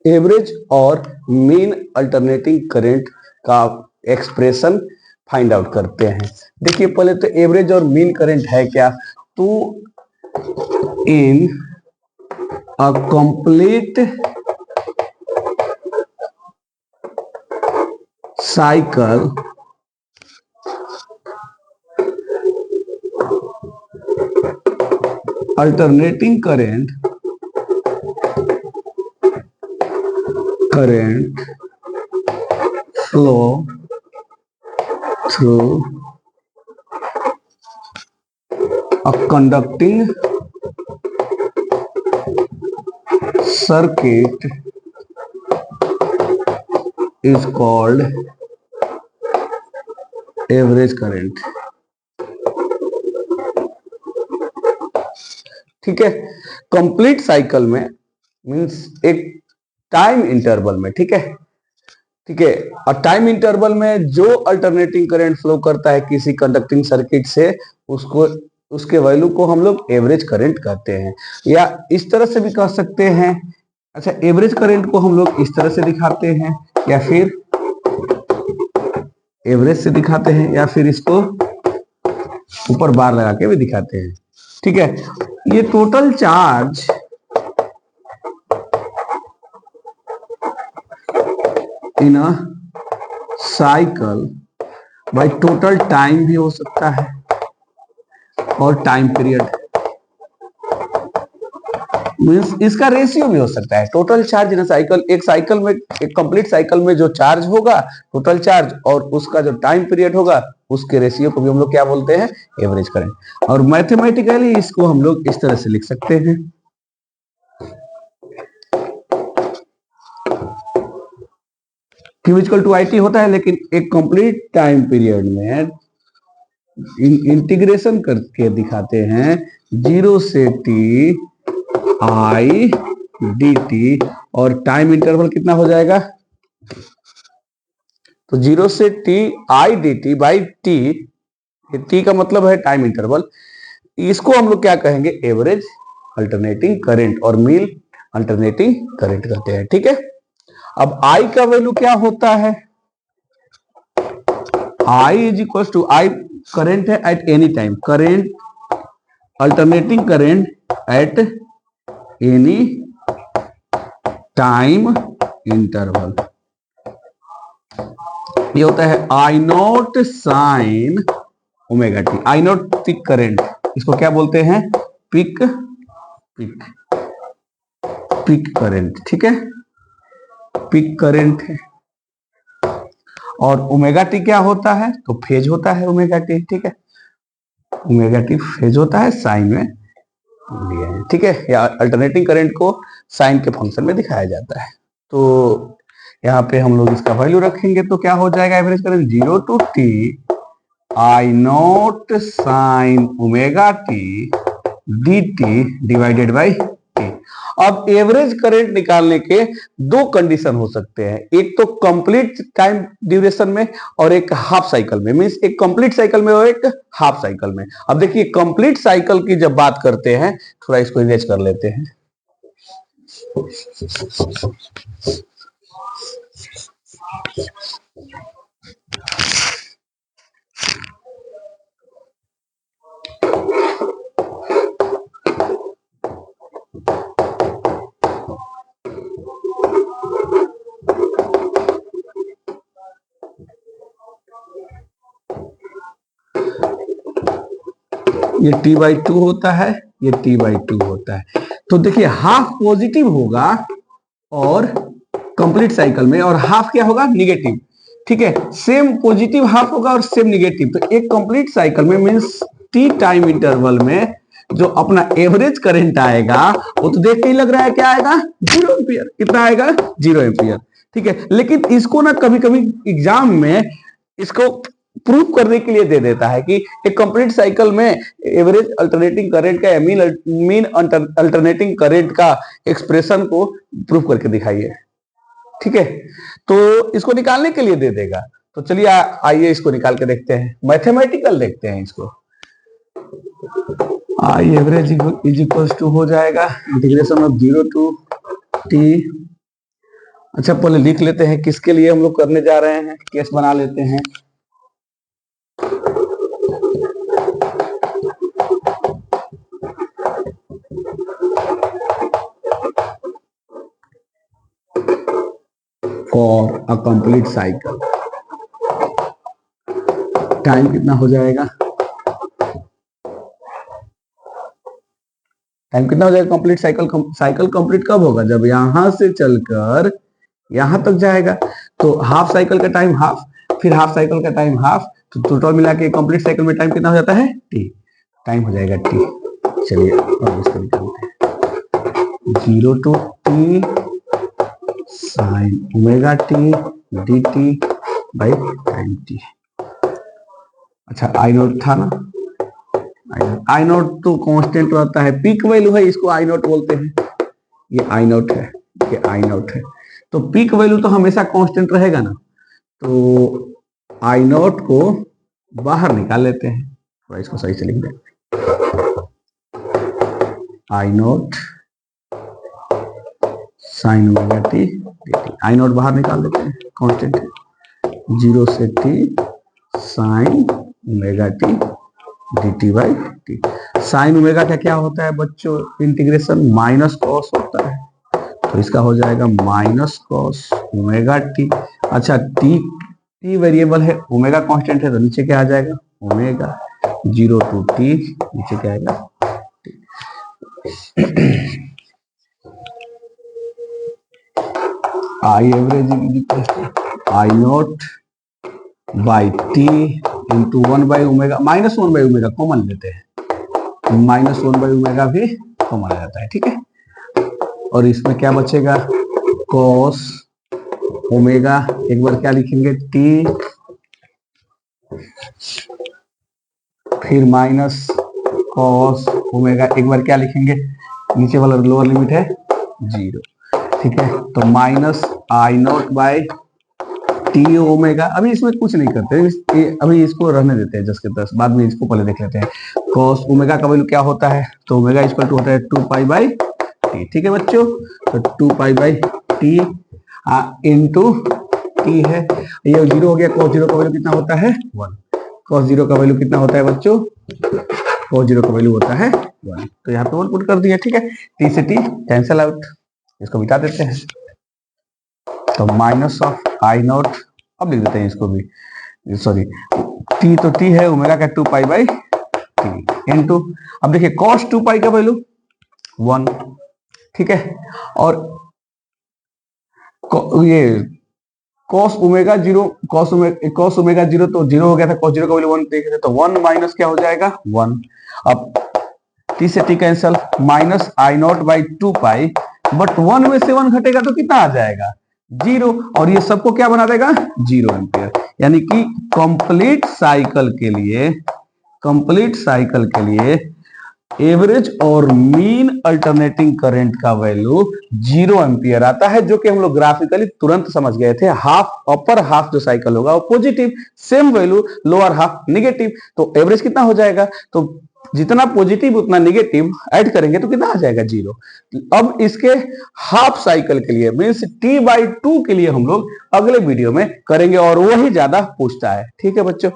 Average और mean alternating current का expression find out करते हैं। देखिए पहले तो एवरेज और मीन करंट है क्या, तो in a complete cycle alternating current flow through a conducting circuit is called average current। ठीक है, कंप्लीट साइकिल में मींस एक टाइम इंटरवल में, ठीक है, ठीक है, और टाइम इंटरवल में जो अल्टरनेटिंग करंट फ्लो करता है किसी कंडक्टिंग सर्किट से, उसको उसके वैल्यू को हम लोग एवरेज करंट कहते हैं। या इस तरह से भी कह सकते हैं, अच्छा एवरेज करंट को हम लोग इस तरह से दिखाते हैं, या फिर एवरेज से दिखाते हैं, या फिर इसको ऊपर बार लगा के भी दिखाते हैं। ठीक है, ये total charge in a cycle by total time भी हो सकता है और टाइम पीरियड, मींस इसका रेशियो भी हो सकता है। टोटल चार्ज इन साइकिल, एक साइकिल में, एक कंप्लीट साइकिल में जो चार्ज होगा टोटल चार्ज और उसका जो टाइम पीरियड होगा उसके रेशियो को भी हम लोग क्या बोलते हैं, एवरेज करंट। और मैथमेटिकली इसको हम लोग इस तरह से लिख सकते हैं, Q इक्वल टू IT होता है, लेकिन एक कंप्लीट टाइम पीरियड में इंटीग्रेशन करके दिखाते हैं 0 से T I dt, और टाइम इंटरवल कितना हो जाएगा, तो 0 से T I dt by T, T का मतलब है टाइम इंटरवल, इसको हम लोग क्या कहेंगे, एवरेज अल्टरनेटिंग करंट और मीन अल्टरनेटिंग करंट कहते हैं। ठीक है, अब I का वैल्यू क्या होता है, I is equal to, I current है at any time, current alternating current at any time interval, ये होता है I naught sine omega t. I naught peak current, इसको क्या बोलते हैं, पिक पिक पिक करंट। ठीक है, पिक करंट है। और ओमेगा टी क्या होता है, तो फेज होता है ओमेगा टी। ठीक है, ओमेगा टी फेज होता है, साइन में दिया है। ठीक है, या अल्टरनेटिंग करंट को साइन के फंक्शन में दिखाया जाता है। तो यहाँ पे हम लोग इसका वैल्यू रखेंगे तो क्या हो जाएगा, average current 0 to T I naught sine omega t dt divided by T। अब एवरेज करंट निकालने के दो कंडीशन हो सकते हैं, एक तो कंप्लीट टाइम ड्यूरेशन में और एक हाफ साइकिल में, मींस एक कंप्लीट साइकिल में और एक हाफ साइकिल में। अब देखिए कंप्लीट साइकिल की जब बात करते हैं, थोड़ा इसको इरेज कर लेते हैं, ये T/2 होता है, ये T/2 होता है। तो देखिए हाफ पॉजिटिव होगा और कंप्लीट साइकिल में, और हाफ क्या होगा, निगेटिव। ठीक है, सेम पॉजिटिव हाफ होगा और सेम निगेटिव। तो एक कंप्लीट साइकिल में मींस T टाइम इंटरवल में जो अपना एवरेज करंट आएगा वो तो देख के ही लग रहा है क्या आएगा, 0 एम्पियर। कितना आएगा, 0 एम्पियर। ठीक है, लेकिन इसको ना कभी कभी एग्जाम में इसको प्रूव करने के लिए दे देता है कि एक कंप्लीट साइकिल में एवरेज अल्टरनेटिंग करंट का या मीन अल्टरनेटिंग करंट का एक्सप्रेशन को प्रूव करके दिखाइए। ठीक है, तो इसको निकालने के लिए दे देगा। तो चलिए आइए इसको निकाल के देखते हैं, मैथमेटिकल देखते हैं इसको। I average is equal to हो जाएगा इंटीग्रेशन ऑफ 0 टू T अच्छा पहले लिख लेते हैं किसके लिए हम लोग करने जा रहे हैं, केस बना लेते हैं। For a complete cycle time कितना हो जाएगा, टाइम कितना हो जाएगा कंप्लीट साइकिल, साइकिल कंप्लीट कब होगा, जब यहां से चलकर यहां तक जाएगा। तो हाफ साइकिल का टाइम हाफ, फिर हाफ साइकिल का टाइम हाफ, तो टोटल मिला के कंप्लीट साइकिल में टाइम कितना हो जाता है, टी, टाइम हो जाएगा टी। चलिए अब इसको निकालते हैं, 0 to t sine omega t d t by time t. अच्छा आई नोट था ना, आई नोट तो कांस्टेंट रहता है, पीक वैल्यू है, इसको आई नोट बोलते हैं, ये आई नोट है, ये आई नोट है। तो पीक वैल्यू तो हमेशा कांस्टेंट रहेगा ना, तो आई नोट को बाहर निकाल लेते हैं, थोड़ा इसको सही से लिख दें, I naught sine omega t d, I naught बाहर निकाल देते हैं, कांस्टेंट है, 0 से t sine omega t d t by t. Sine omega का क्या होता है बच्चों, इंटीग्रेशन माइनस कॉस होता है, तो इसका हो जाएगा माइनस कॉस ओमेगा टी। अच्छा टी, टी वेरिएबल है, ओमेगा कांस्टेंट है, तो नीचे क्या आ जाएगा ओमेगा, 0 टू टी, नीचे क्या आएगा I average I note by T into 1 by omega, minus 1 by omega common लेते हैं, माइनस 1 बाई ओमेगा भी कॉमन आ जाता है, ठीक है। और इसमें क्या बचेगा, कॉस ओमेगा, एक बार क्या लिखेंगे टी, फिर माइनस कॉस ओमेगा, एक बार क्या लिखेंगे, नीचे वाला लोअर लिमिट है 0, ठीक है। तो minus I note by T omega, अभी इसमें कुछ नहीं करते, अभी इसको रहने देते हैं 10 के 10, बाद में इसको पहले देख लेते हैं। कॉस ओमेगा का वैल्यू क्या होता है, तो ओमेगा इक्वल टू होता है 2 पाई बाई टी, ठीक है बच्चों। तो 2 pi by T into T है, ये 0 हो गया, कॉस 0 का वैल्यू कितना होता है 1, कॉस 0 का वैल्यू कितना होता है बच्चों, कॉस 0 का वैल्यू होता है 1, तो यहाँ पे 1 पुट कर दिया, ठीक है। टी से टी कैंसिल आउट, इसको मिटा देते हैं, तो माइनस ऑफ आई नोट, अब लिख देते हैं इसको भी, सॉरी टी तो टी है, ओमेगा का 2 पाई बाई टी इनटू, अब देखिए cos 2 पाई का वैल्यू 1, ठीक है, और ये cos ओमेगा 0, cos ओमेगा 0 तो 0 हो गया था, cos 0 का वैल्यू 1 देखे थे, तो 1 माइनस क्या हो जाएगा 1, अब टी से T cancel, minus I note by 2 pi, but 1 में से 1 घटेगा तो कितना आ जाएगा 0, और ये सबको क्या बना देगा 0 एम्पियर, यानी कि कंप्लीट साइकिल के लिए एवरेज और मीन अल्टरनेटिंग करंट का वैल्यू 0 एम्पियर आता है, जो कि हम लोग ग्राफिकली तुरंत समझ गए थे। हाफ, अपर हाफ जो साइकिल होगा वो positive, same value lower half negative, तो एवरेज कितना हो जाएगा, तो जितना पॉजिटिव उतना नेगेटिव ऐड करेंगे तो कितना आ जाएगा 0। अब इसके हाफ साइकिल के लिए मीन्स t/2 के लिए हम लोग अगले वीडियो में करेंगे, और वही ज्यादा पूछता है, ठीक है बच्चों।